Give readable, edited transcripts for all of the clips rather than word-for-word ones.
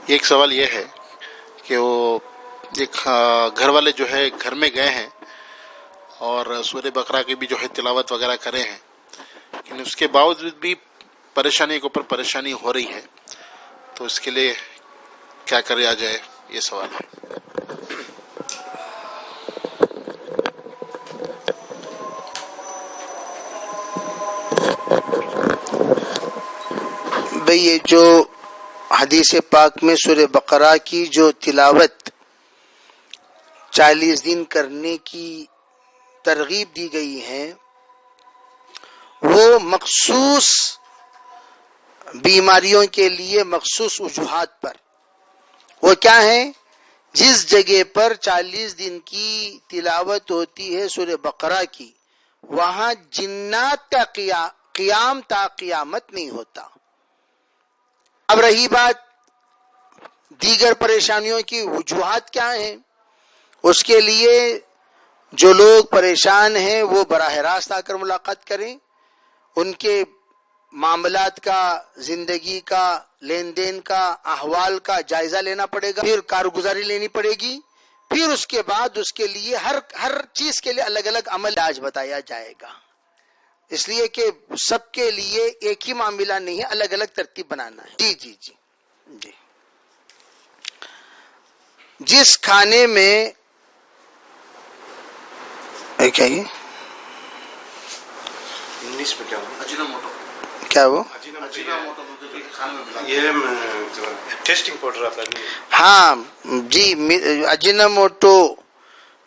ایک سوال یہ ہے کہ وہ ایک گھر والے جو ہے گھر میں گئے ہیں اور سورہ بقرہ کی بھی جو ہے تلاوت وغیرہ کرے ہیں، لیکن اس کے باوجود بھی پریشانی کے اوپر پریشانی ہو رہی ہے، تو اس کے لیے کیا کرا جائے، یہ سوال ہے۔ بھئی یہ جو حدیث پاک میں سورہ بقرہ کی جو تلاوت 40 دن کرنے کی ترغیب دی گئی ہے، وہ مخصوص بیماریوں کے لیے مخصوص وجوہات پر، وہ کیا ہے؟ جس جگہ پر 40 دن کی تلاوت ہوتی ہے سورہ بقرہ کی، وہاں جنات کا قیام تا قیامت نہیں ہوتا۔ اب رہی بات دیگر پریشانیوں کی وجوہات کیا ہیں، اس کے لیے جو لوگ پریشان ہیں وہ براہ راست آ کر ملاقات کریں، ان کے معاملات کا، زندگی کا، لین دین کا، احوال کا جائزہ لینا پڑے گا، پھر کارگزاری لینی پڑے گی، پھر اس کے بعد اس کے لیے ہر چیز کے لیے الگ الگ عمل آج بتایا جائے گا، اس لیے کہ سب کے لیے ایک ہی معاملہ نہیں ہے، الگ الگ ترتیب بنانا ہے۔ جی جی جی جی جس کھانے میں کیا یہ انگلش میں کیا وہ یہ ٹیسٹنگ پاؤڈر آتا ہے؟ ہاں جی، اجیناموٹو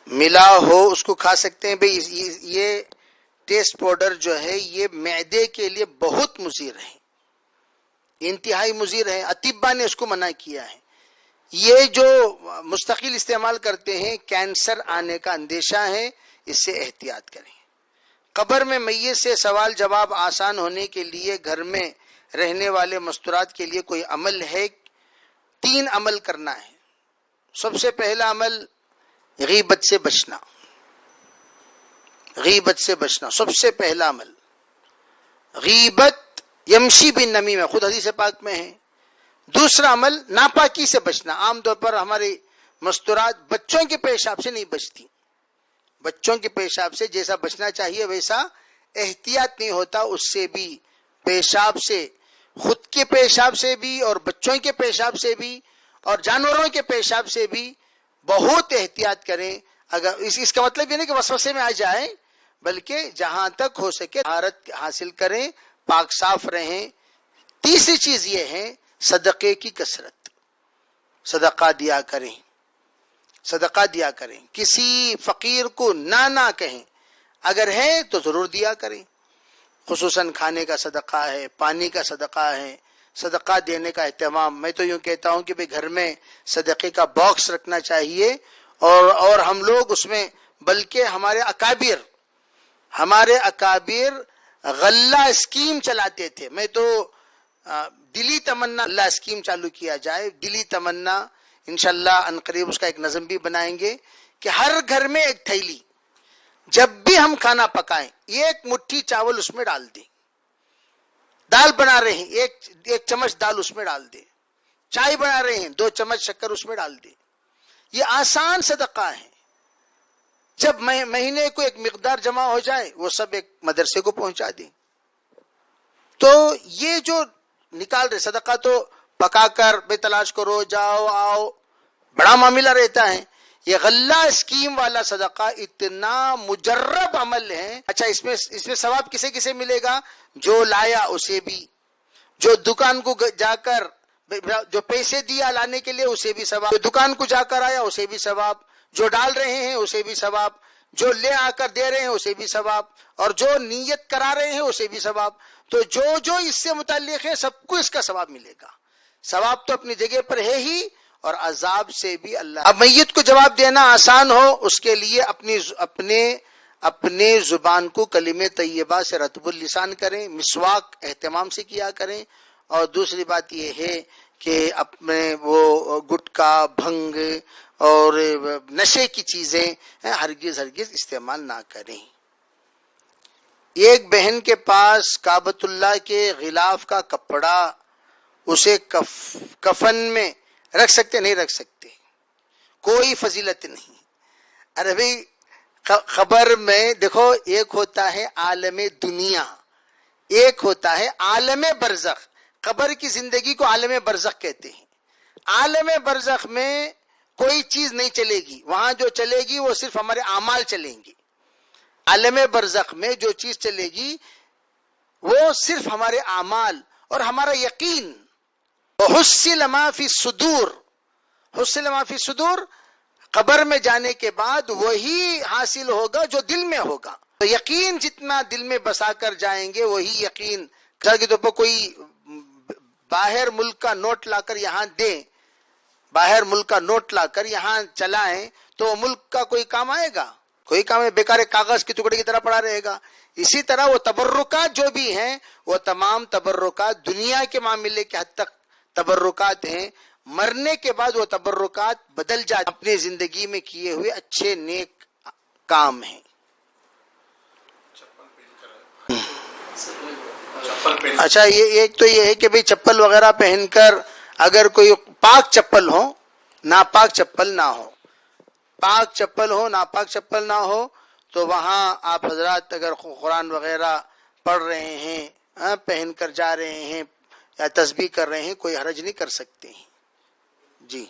ملا ہو اس کو کھا سکتے ہیں۔ بھئی یہ ٹیسٹ پاؤڈر جو ہے یہ معدے کے لیے بہت مضر ہے، انتہائی مضر ہے، اطباء نے اس کو منع کیا ہے۔ یہ جو مستقل استعمال کرتے ہیں کینسر آنے کا اندیشہ ہے، اس سے احتیاط کریں۔ قبر میں میت سے سوال جواب آسان ہونے کے لیے گھر میں رہنے والے مستورات کے لیے کوئی عمل ہے؟ 3 عمل کرنا ہے۔ سب سے پہلا عمل غیبت سے بچنا، غیبت سے بچنا سب سے پہلا عمل۔ غیبت یمشی بن نمیمہ خود حدیث پاک میں ہے۔ دوسرا عمل ناپاکی سے بچنا، عام طور پر ہمارے مستورات بچوں کے پیشاب سے نہیں بچتی، بچوں کے پیشاب سے جیسا بچنا چاہیے ویسا احتیاط نہیں ہوتا، اس سے بھی پیشاب سے، خود کے پیشاب سے بھی اور بچوں کے پیشاب سے بھی اور جانوروں کے پیشاب سے بھی بہت احتیاط کریں۔ اگر اس کا مطلب یہ نہیں کہ وسوسے میں آ جائیں، بلکہ جہاں تک ہو سکے طہارت حاصل کریں، پاک صاف رہیں۔ تیسری چیز یہ ہے صدقے کی کثرت، صدقہ دیا کریں، صدقہ دیا کریں، کسی فقیر کو نہ کہیں، اگر ہے تو ضرور دیا کریں، خصوصاً کھانے کا صدقہ ہے، پانی کا صدقہ ہے، صدقہ دینے کا اہتمام۔ میں تو یوں کہتا ہوں کہ بھئی گھر میں صدقے کا باکس رکھنا چاہیے، اور ہم لوگ اس میں، بلکہ ہمارے اکابر غلہ اسکیم چلاتے تھے۔ میں تو دلی تمنا اللہ اسکیم چالو کیا جائے، دلی تمنا، انشاءاللہ عنقریب اس کا ایک نظم بھی بنائیں گے کہ ہر گھر میں ایک تھیلی، جب بھی ہم کھانا پکائیں 1 مٹھی چاول اس میں ڈال دیں، دال بنا رہے ہیں 1 چمچ دال اس میں ڈال دیں، چائے بنا رہے ہیں 2 چمچ شکر اس میں ڈال دیں۔ یہ آسان صدقہ ہے، جب مہینے کو ایک مقدار جمع ہو جائے وہ سب ایک مدرسے کو پہنچا دیں۔ تو یہ جو نکال رہے صدقہ تو پکا کر بے تلاش کرو، جاؤ آؤ، بڑا معاملہ رہتا ہے۔ یہ غلہ اسکیم والا صدقہ اتنا مجرب عمل ہے۔ اچھا اس میں ثواب کسے کسے ملے گا؟ جو لایا اسے بھی، جو دکان کو جا کر جو پیسے دیا لانے کے لیے اسے بھی ثواب، جو دکان کو جا کر آیا اسے بھی ثواب، جو ڈال رہے ہیں اسے بھی ثواب، جو لے آ کر دے رہے ہیں اسے بھی ثواب، اور جو نیت کرا رہے ہیں اسے بھی ثواب۔ تو جو اس سے متعلق ہے سب کو اس کا ثواب ملے گا۔ ثواب تو اپنی جگہ پر ہے ہی، اور عذاب سے بھی اللہ۔ اب میت کو جواب دینا آسان ہو، اس کے لیے اپنے زبان کو کلمہ طیبہ سے رطب اللسان کریں، مسواک اہتمام سے کیا کریں، اور دوسری بات یہ ہے کہ اپنے وہ گٹکا، بھنگ اور نشے کی چیزیں ہرگز استعمال نہ کریں۔ ایک بہن کے پاس کعبۃ اللہ کے غلاف کا کپڑا اسے کفن میں رکھ سکتے نہیں رکھ سکتے، کوئی فضیلت نہیں. ارے بھائی قبر میں دیکھو، ایک ہوتا ہے عالم دنیا، ایک ہوتا ہے عالم برزخ. قبر کی زندگی کو عالم برزخ کہتے ہیں. عالم برزخ میں کوئی چیز نہیں چلے گی، وہاں جو چلے گی وہ صرف ہمارے اعمال چلیں گے. عالم برزخ میں جو چیز چلے گی وہ صرف ہمارے اعمال اور ہمارا یقین. حصل ما فی الصدور، حصل ما فی الصدور، قبر میں جانے کے بعد وہی حاصل ہوگا جو دل میں ہوگا. تو یقین جتنا دل میں بسا کر جائیں گے وہی یقین. مثال کے طور پر کوئی باہر ملک کا نوٹ لا کر یہاں دیں، باہر ملک کا نوٹ لا کر یہاں چلائیں تو ملک کا کوئی کام آئے گا؟ کوئی کام ہے، بیکار کاغذ کے ٹکڑے کی طرح پڑا رہے گا. اسی طرح وہ تبرکات جو بھی ہیں وہ تمام تبرکات دنیا کے معاملے کے حد تک تبرکات ہیں. مرنے کے بعد وہ تبرکات بدل جاتے، اپنی زندگی میں کیے ہوئے اچھے نیک کام ہیں. اچھا، یہ ایک تو یہ ہے کہ بھئی چپل وغیرہ پہن کر اگر کوئی پاک چپل ہو، ناپاک چپل نہ ہو، پاک چپل ہو ناپاک چپل نہ ہو، تو وہاں آپ حضرات اگر قرآن وغیرہ پڑھ رہے ہیں، پہن کر جا رہے ہیں یا تسبیح کر رہے ہیں، کوئی حرج نہیں کر سکتے ہیں. جی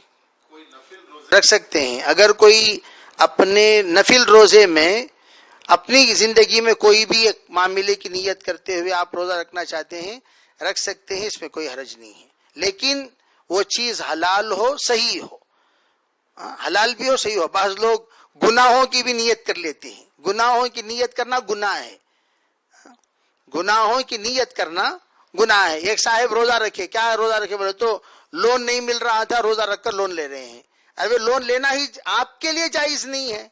رکھ سکتے ہیں. اگر کوئی اپنے نفل روزے میں اپنی زندگی میں کوئی بھی ایک معاملے کی نیت کرتے ہوئے آپ روزہ رکھنا چاہتے ہیں، رکھ سکتے ہیں، اس میں کوئی حرج نہیں ہے. لیکن وہ چیز حلال ہو، صحیح ہو، حلال بھی ہو، صحیح ہو. بعض لوگ گناہوں کی بھی نیت کر لیتے ہیں. گناہوں کی نیت کرنا گناہ ہے، گناہوں کی نیت کرنا گناہ ہے. ایک صاحب روزہ رکھے، کیا روزہ رکھے بولے تو لون نہیں مل رہا تھا، روزہ رکھ کر لون لے رہے ہیں. ارے لون لینا ہی آپ کے لیے جائز نہیں ہے.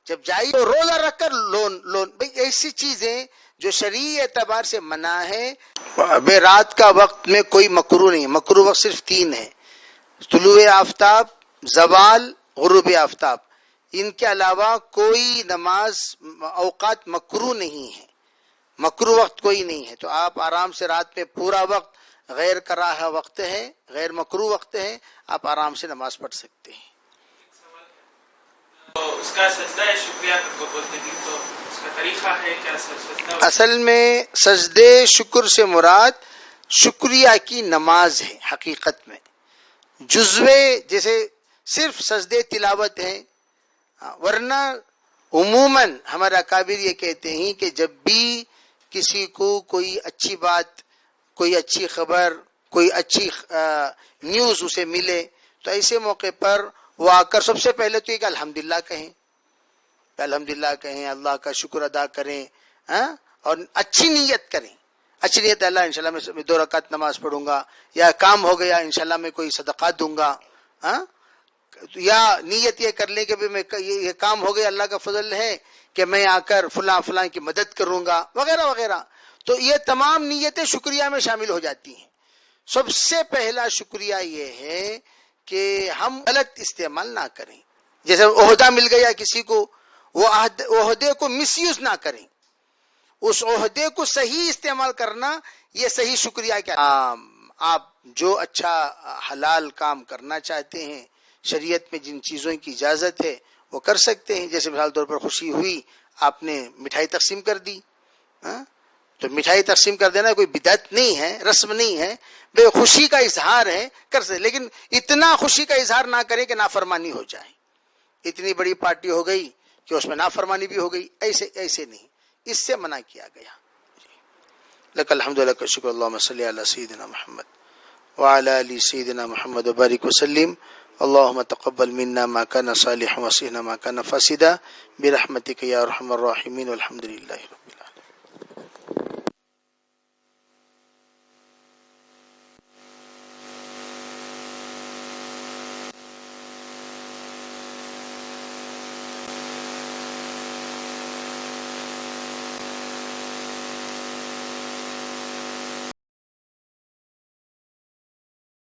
جب جائز تو روزہ رکھ کر لون بھئی ایسی چیزیں جو شرعی اعتبار سے منع ہے. بے رات کا وقت میں کوئی مکروہ نہیں. مکروہ وقت صرف 3 ہے: طلوع آفتاب، زوال، غروب آفتاب. ان کے علاوہ کوئی نماز اوقات مکروہ نہیں ہے، مکروہ وقت کوئی نہیں ہے. تو آپ آرام سے رات میں پورا وقت غیر کراہا وقت ہے، غیر مکروہ وقت ہے، آپ آرام سے نماز پڑھ سکتے ہیں. اس کا سجدہ شکریہ کو بولتے ہیں تو اس کا طریقہ ہے کیا سجدہ؟ اصل میں سجدے شکر سے مراد شکریہ کی نماز ہے. حقیقت میں جزوے جیسے صرف سجدے تلاوت ہیں، ورنہ عموماً ہمارے اکابر یہ کہتے ہیں کہ جب بھی کسی کو کوئی اچھی بات، کوئی اچھی خبر، کوئی اچھی نیوز اسے ملے تو ایسے موقع پر وہ آ کر سب سے پہلے تو ایک الحمدللہ کہیں، الحمدللہ کہیں، اللہ کا شکر ادا کریں، اور اچھی نیت کریں. اچھی نیت، اللہ انشاءاللہ میں 2 رکعت نماز پڑھوں گا، یا کام ہو گیا انشاءاللہ میں کوئی صدقہ دوں گا، یا نیت یہ کر لیں کہ میں یہ کام ہو گیا، اللہ کا فضل ہے کہ میں آ کر فلاں فلاں کی مدد کروں گا، وغیرہ وغیرہ. تو یہ تمام نیتیں شکریہ میں شامل ہو جاتی ہیں. سب سے پہلا شکریہ یہ ہے کہ ہم غلط استعمال نہ کریں. جیسے عہدہ مل گیا کسی کو، وہ عہدے کو مس یوز نہ کریں، اس عہدے کو صحیح استعمال کرنا، یہ صحیح شکریہ. کیا آپ جو اچھا حلال کام کرنا چاہتے ہیں، شریعت میں جن چیزوں کی اجازت ہے وہ کر سکتے ہیں. جیسے مثال طور پر خوشی ہوئی، آپ نے مٹھائی تقسیم کر دی، تو مٹھائی تقسیم کر دینا کوئی بدعت نہیں ہے، رسم نہیں ہے، بے خوشی کا اظہار ہے، کر سکتے. لیکن اتنا خوشی کا اظہار نہ کریں کہ نافرمانی ہو جائے. اتنی بڑی پارٹی ہو گئی کہ اس میں نافرمانی بھی ہو گئی، ایسے نہیں، اس سے منع کیا گیا. لک الحمد لک شکر، اللہم صلی علی سیدنا محمد وعلی آل سیدنا محمد وبارک وسلم. اللهم تقبل منا ما كان صالحا وصلنا ما كان فاسدا برحمتك يا ارحم الراحمين والحمد لله رب العالمين.